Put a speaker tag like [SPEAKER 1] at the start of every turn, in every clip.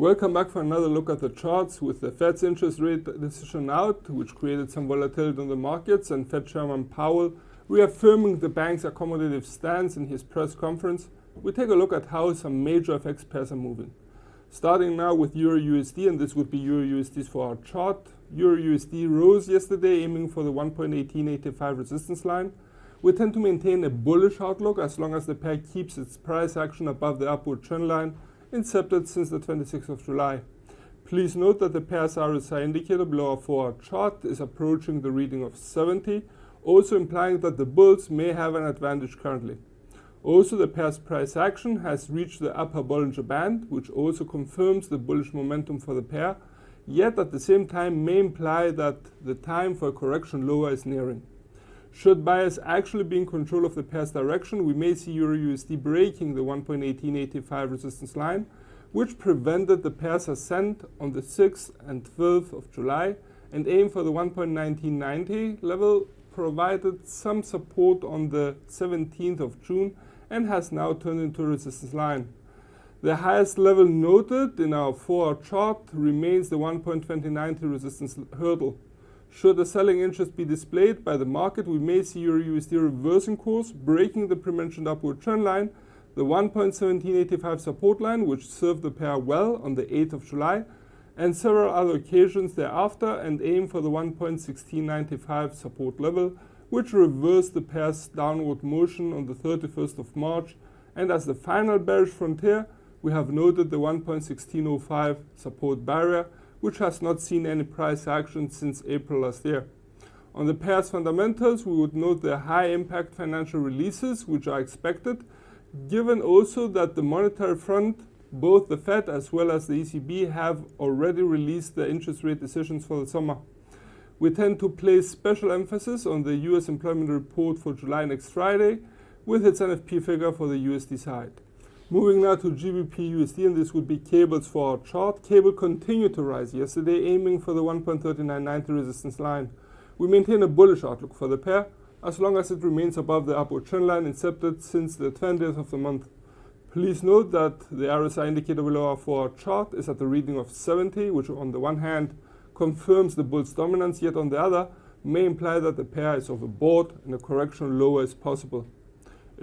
[SPEAKER 1] Welcome back for another look at the charts. With the Fed's interest rate decision out, which created some volatility on the markets, and Fed Chairman Powell reaffirming the bank's accommodative stance in his press conference, we take a look at how some major FX pairs are moving. Starting now with EURUSD, and this would be EURUSD for our chart. EURUSD rose yesterday, aiming for the 1.1885 resistance line. We tend to maintain a bullish outlook as long as the pair keeps its price action above the upward trend line incepted since the 26th of July. Please note that the pair's RSI indicator below our 4-hour chart is approaching the reading of 70, also implying that the bulls may have an advantage currently. Also, the pair's price action has reached the upper Bollinger Band, which also confirms the bullish momentum for the pair, yet at the same time may imply that the time for a correction lower is nearing. Should buyers actually be in control of the pair's direction, we may see EURUSD breaking the 1.1885 resistance line, which prevented the pair's ascent on the 6th and 12th of July, and aim for the 1.1990 level, provided some support on the 17th of June and has now turned into a resistance line. The highest level noted in our 4-hour chart remains the 1.2090 resistance hurdle. Should the selling interest be displayed by the market, we may see EURUSD reversing course, breaking the pre-mentioned upward trend line, the 1.1785 support line, which served the pair well on the 8th of July, and several other occasions thereafter, and aim for the 1.1695 support level, which reversed the pair's downward motion on the 31st of March, and as the final bearish frontier, we have noted the 1.1605 support barrier, which has not seen any price action since April last year. On the pair's fundamentals, we would note the high impact financial releases which are expected, given also that the monetary front, both the Fed as well as the ECB, have already released their interest rate decisions for the summer. We tend to place special emphasis on the US employment report for July next Friday, with its NFP figure for the USD side. Moving now to GBPUSD, and this would be cables for our chart. Cable continued to rise yesterday, aiming for the 1.3990 resistance line. We maintain a bullish outlook for the pair, as long as it remains above the upward trend line incepted since the 20th of the month. Please note that the RSI indicator below our 4-hour chart is at the reading of 70, which on the one hand confirms the bull's dominance, yet on the other may imply that the pair is overbought and a correction lower is possible.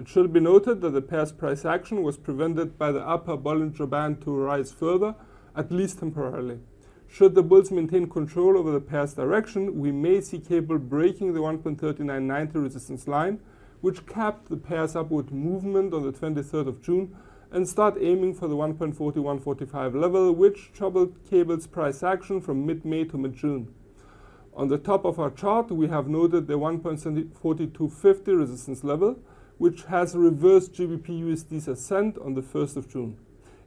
[SPEAKER 1] It should be noted that the pair's price action was prevented by the upper Bollinger Band to rise further, at least temporarily. Should the bulls maintain control over the pair's direction, we may see cable breaking the 1.3990 resistance line, which capped the pair's upward movement on the 23rd of June, and start aiming for the 1.4145 level, which troubled cable's price action from mid-May to mid-June. On the top of our chart, we have noted the 1.4250 resistance level, which has reversed GBPUSD's ascent on the 1st of June.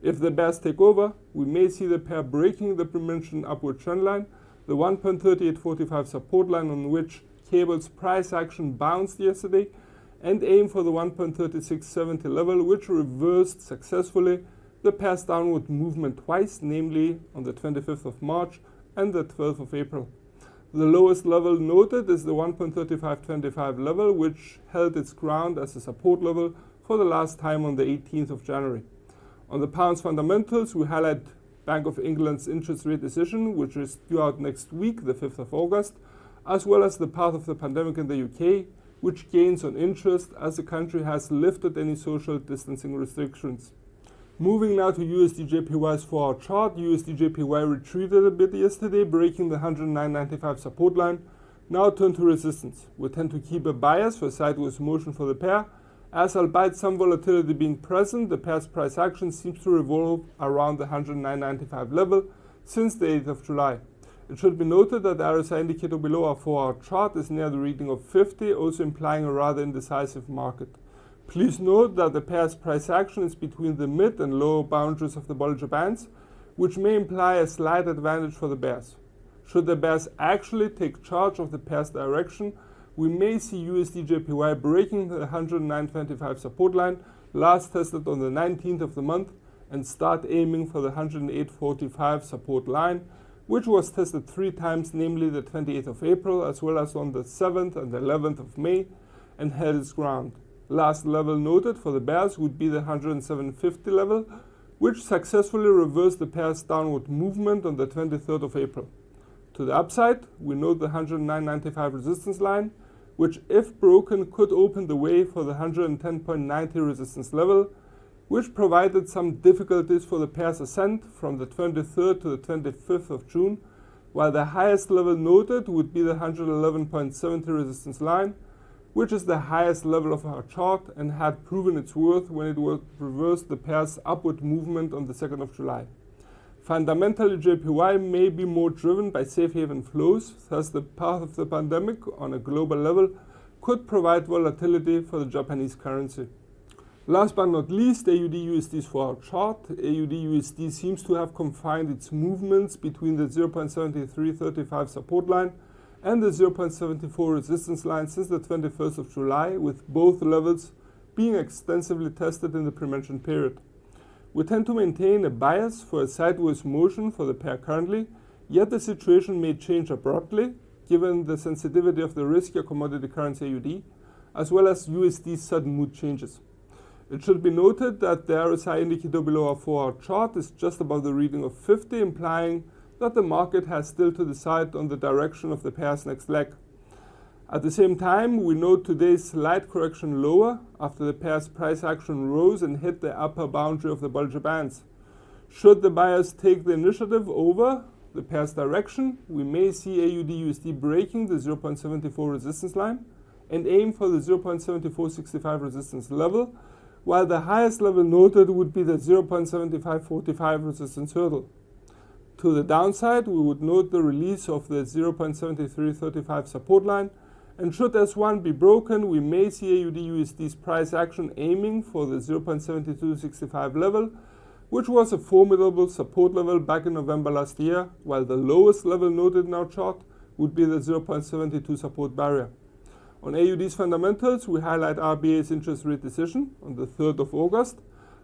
[SPEAKER 1] If the bears take over, we may see the pair breaking the pre-mentioned upward trend line, the 1.3845 support line on which cable's price action bounced yesterday, and aim for the 1.3670 level, which reversed successfully the pair's downward movement twice, namely on the 25th of March and the 12th of April. The lowest level noted is the 1.3525 level, which held its ground as a support level for the last time on the 18th of January. On the pound's fundamentals, we highlight Bank of England's interest rate decision, which is due out next week, the 5th of August, as well as the path of the pandemic in the UK, which gains on interest as the country has lifted any social distancing restrictions. Moving now to USDJPY's 4-hour chart, USDJPY retreated a bit yesterday, breaking the 109.95 support line, now turned to resistance. We tend to keep a bias for sideways motion for the pair, as albeit some volatility being present, the pair's price action seems to revolve around the 109.95 level since the 8th of July. It should be noted that the RSI indicator below our 4-hour chart is near the reading of 50, also implying a rather indecisive market. Please note that the pair's price action is between the mid and lower boundaries of the Bollinger Bands, which may imply a slight advantage for the bears. Should the bears actually take charge of the pair's direction, we may see USDJPY breaking the 109.25 support line, last tested on the 19th of the month, and start aiming for the 108.45 support line, which was tested 3 times, namely the 28th of April, as well as on the 7th and 11th of May, and held its ground. Last level noted for the bears would be the 107.50 level, which successfully reversed the pair's downward movement on the 23rd of April. To the upside, we note the 109.95 resistance line, which if broken could open the way for the 110.90 resistance level, which provided some difficulties for the pair's ascent from the 23rd to the 25th of June, while the highest level noted would be the 111.70 resistance line, which is the highest level of our chart and had proven its worth when it would reverse the pair's upward movement on the 2nd of July. Fundamentally, JPY may be more driven by safe haven flows, thus the path of the pandemic on a global level could provide volatility for the Japanese currency. Last but not least, AUDUSD for our chart. AUDUSD seems to have confined its movements between the 0.7335 support line and the 0.74 resistance line since the 21st of July, with both levels being extensively tested in the pre-mentioned period. We tend to maintain a bias for a sideways motion for the pair currently, yet the situation may change abruptly given the sensitivity of the riskier commodity currency AUD, as well as USD's sudden mood changes. It should be noted that the RSI indicator below our 4-hour chart is just above the reading of 50, implying that the market has still to decide on the direction of the pair's next leg. At the same time, we note today's slight correction lower after the pair's price action rose and hit the upper boundary of the Bollinger Bands. Should the buyers take the initiative over the pair's direction, we may see AUDUSD breaking the 0.74 resistance line and aim for the 0.7465 resistance level, while the highest level noted would be the 0.7545 resistance hurdle. To the downside, we would note the release of the 0.7335 support line, and should S1 be broken, we may see AUDUSD's price action aiming for the 0.7265 level, which was a formidable support level back in November last year, while the lowest level noted in our chart would be the 0.72 support barrier. On AUD's fundamentals, we highlight RBA's interest rate decision on the 3rd of August,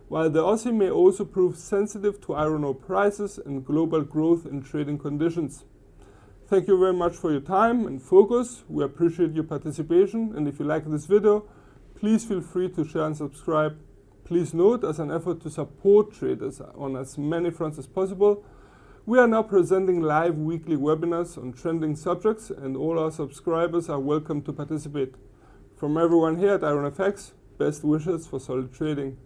[SPEAKER 1] while the Aussie may also prove sensitive to iron ore prices and global growth in trading conditions. Thank you very much for your time and focus. We appreciate your participation, and if you like this video, please feel free to share and subscribe. Please note, as an effort to support traders on as many fronts as possible, we are now presenting live weekly webinars on trending subjects, and all our subscribers are welcome to participate. From everyone here at IronFX, best wishes for solid trading.